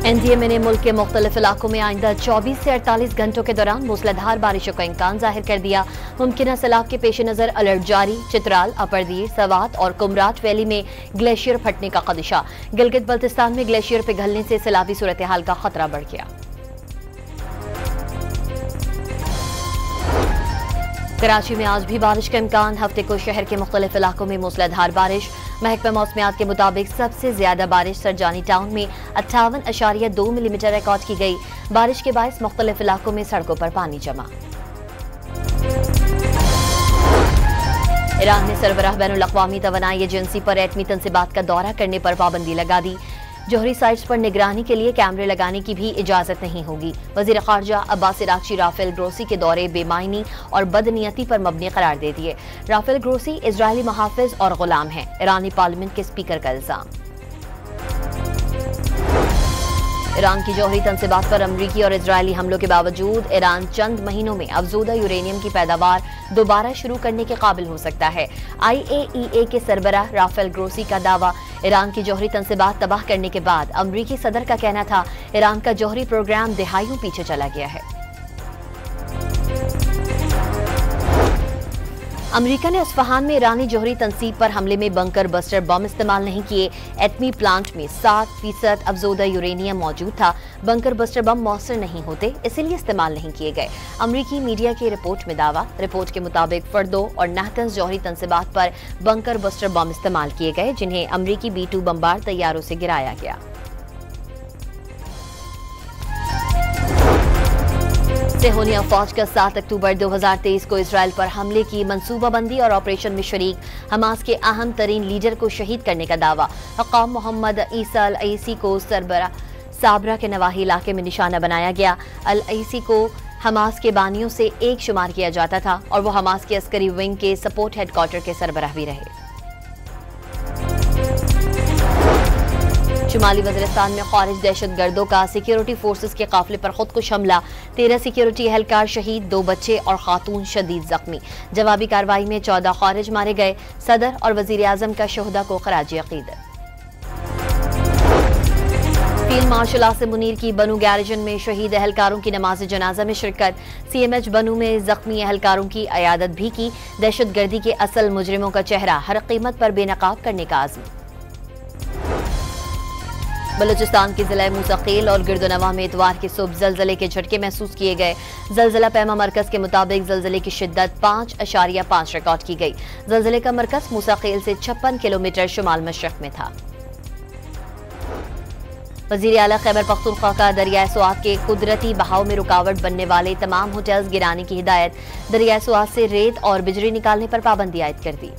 NDMA ने मुल्क के मुख्तलिफ इलाकों में आइंदा 24 से 48 घंटों के दौरान मूसलाधार बारिशों का इम्कान जाहिर कर दिया। मुमकिन सैलाब के पेश नजर अलर्ट जारी। चित्राल, अपरदीर, सवात और कुमराट वैली में ग्लेशियर फटने का खदशा। गिलगित बल्तिस्तान में ग्लेशियर पिघलने से सैलाबी सूरत हाल का खतरा बढ़ गया। कराची में आज भी बारिश का इम्कान। हफ्ते को शहर के मुख्तलिफ इलाकों में मूसलाधार बारिश। महकमा मौसमियात के मुताबिक सबसे ज्यादा बारिश सरजानी टाउन में 58.2 मिलीमीटर रिकॉर्ड की गई। बारिश के बायस मुख्तलिफ इलाकों में सड़कों पर पानी जमा। ईरान ने सरबराह बैनुल-अक़वामी तवानाई एजेंसी पर एटमी तंसीबात का दौरा करने पर पाबंदी लगा दी। जोहरी साइट्स पर निगरानी के लिए कैमरे लगाने की भी इजाजत नहीं होगी। वज़ीर ख़ारजा अब्बास इराक़ची राफेल ग्रोसी के दौरे बेमायनी और बदनीयती पर मबनी करार दे दिए। राफेल ग्रोसी इजरायली मुहाफ़िज़ और गुलाम हैं। ईरानी पार्लियामेंट के स्पीकर का इल्जाम। ईरान की जौहरी तंसीबात पर अमरीकी और इजरायली हमलों के बावजूद ईरान चंद महीनों में अफजूदा यूरेनियम की पैदावार दोबारा शुरू करने के काबिल हो सकता है। IAEA के सरबराह राफेल ग्रोसी का दावा। ईरान की जौहरी तंसीबात तबाह करने के बाद अमरीकी सदर का कहना था ईरान का जौहरी प्रोग्राम दहाइयों पीछे चला गया है। अमेरिका ने अस्फहान में ईरानी जौहरी तंसीब पर हमले में बंकर बस्टर बम इस्तेमाल नहीं किए। एटमी प्लांट में 7% अफजोदा यूरेनियम मौजूद था। बंकर बस्टर बम मौसर नहीं होते, इसीलिए इस्तेमाल नहीं किए गए। अमेरिकी मीडिया की रिपोर्ट में दावा। रिपोर्ट के मुताबिक फर्दो और नाहतंस जौहरी तंसीबात पर बंकर बस्टर बम इस्तेमाल किए गए, जिन्हें अमेरिकी B-2 बमबार तैयारों से गिराया गया। सेहोनिया फौज का 7 अक्टूबर 2023 को इसराइल पर हमले की मंसूबाबंदी और ऑपरेशन में शरीक हमास के अहम तरीन लीडर को शहीद करने का दावा। हक़ाम मोहम्मद ईसा अल-अयसी को साबरा के नवाही इलाके में निशाना बनाया गया। अल-अयसी को हमास के बानियों से एक शुमार किया जाता था और वो हमास के अस्करी विंग के सपोर्ट हेडक्वार्टर के सरबराह भी रहे। शुमाली वज़ीरिस्तान में खारिज दहशतगर्दों का सिक्योरिटी फोर्सेस के काफिले पर खुदकुश हमला। 13 सिक्योरिटी एहलकार शहीद, 2 बच्चे और खातून शदीद जख्मी। जवाबी कार्रवाई में 14 खारिज मारे गए। सदर और वजीर आजम का शोहदा को खराजी अकीदत। फील्ड मार्शल आसिम मुनीर की बनू गैरिजन में शहीद एहलकारों की नमाज जनाजा में शिरकत। CMH बनू में जख्मी एहलकारों की अयादत भी की। दहशतगर्दी के असल मुजरिमों का चेहरा हर कीमत पर बेनकाब करने का आज़म। बलूचिस्तान के जिला मुस्तकिल और गिरदोनवा में इतवार की सुबह जलजले के झटके महसूस किए गए। जलजला पैमा मरकज के मुताबिक जलजले की शिद्दत 5.5 रिकॉर्ड की गई। जलजले का मरकज मुस्तकिल से 56 किलोमीटर शुमाल मशरक में था। वजीर आला खैबर पख्तूनख्वा का दरियाए स्वात के कुदरती बहाव में रुकावट बनने वाले तमाम होटल्स गिराने की हिदायत। दरियाए स्वात से रेत और बिजली निकालने पर पाबंदी आयद कर दी।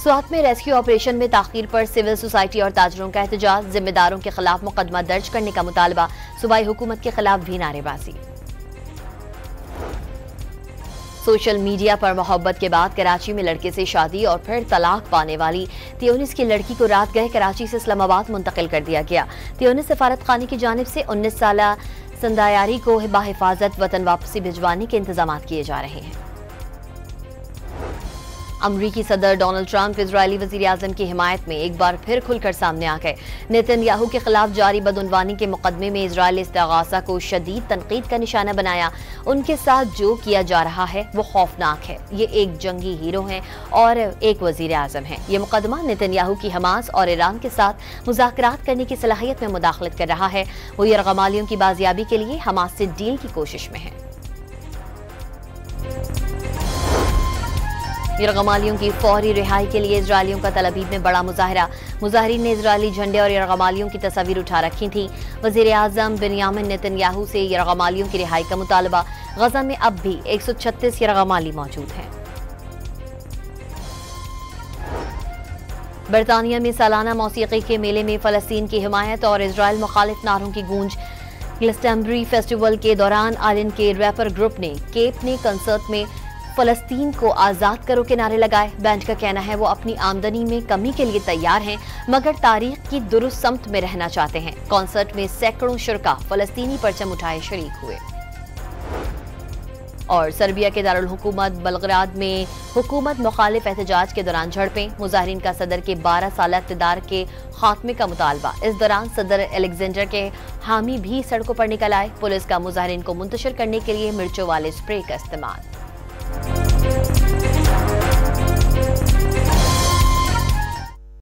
स्वात में रेस्क्यू ऑपरेशन में ताखीर पर सिविल सोसाइटी और ताजरों का एहतजाज। जिम्मेदारों के खिलाफ मुकदमा दर्ज करने का मुतालबा। सूबाई हुकूमत के खिलाफ भी नारेबाजी। सोशल मीडिया पर मोहब्बत के बाद कराची में लड़के से शादी और फिर तलाक पाने वाली 23 की लड़की को रात गए कराची से इस्लामाबाद मुंतकिल कर दिया गया। 23 सफारत खाने की जानिब से 19 साला संदायारी को बाहिफाजत वतन वापसी भिजवाने के इंतजाम किए जा रहे हैं। अमरीकी सदर डोनाल्ड ट्रंप इजरायली वजीर आजम की हिमायत में एक बार फिर खुलकर सामने आ गए। नेतन्याहू के खिलाफ जारी बदउनवानी के मुकदमे में इजरायल इस्तिगासा को शदीद तनकीद का निशाना बनाया। उनके साथ जो किया जा रहा है वो खौफनाक है। ये एक जंगी हीरो हैं और एक वजीर आजम हैं। ये मुकदमा नेतन्याहू की हमास और ईरान के साथ मुज़ाकरात करने की सलाहियत में मुदाखलत कर रहा है। वो यरगमालियों की बाजियाबी के लिए हमास से डील की कोशिश में है। यरगमालियों की फौरी रिहाई के लिए इजरायलियों का तल अबीब में बड़ा मुजाहरा। मुजाहरीन ने इजरायली झंडे और यरगमालियों की तस्वीर उठा रखी थी। वजीर आजम बिन्यामिन नेतन्याहू से यरगमालियों की रिहाई का मुतालबा। गजा में अब भी 136 यरगमाली मौजूद हैं। बरतानिया में सालाना मौसीकी के मेले में फलस्तीन की हिमायत और इजरायल मुखालिफ नारों की गूंज। ग्लस्टनबरी फेस्टिवल के दौरान आयरलैंड के रैपर ग्रुप ने केप ने कंसर्ट में फलस्तीन को आजाद करो के नारे लगाए। बैंड का कहना है वो अपनी आमदनी में कमी के लिए तैयार हैं, मगर तारीख की दुरुस्त समत में रहना चाहते हैं। कॉन्सर्ट में सैकड़ों शुरका फलस्तीनी परचम उठाए शरीक हुए। और सर्बिया के दारुल हुकूमत बलग्राद में हुकूमत मुखालिफ एहतजाज के दौरान झड़पें, मुजाहिरीन का सदर के 12 साल इक़्तिदार के खात्मे का मुतालबा। इस दौरान सदर एलेक्जेंडर के हामी भी सड़कों पर निकल आए। पुलिस का मुजाहिरीन को मुंतशिर करने के लिए मिर्चों वाले स्प्रे का इस्तेमाल।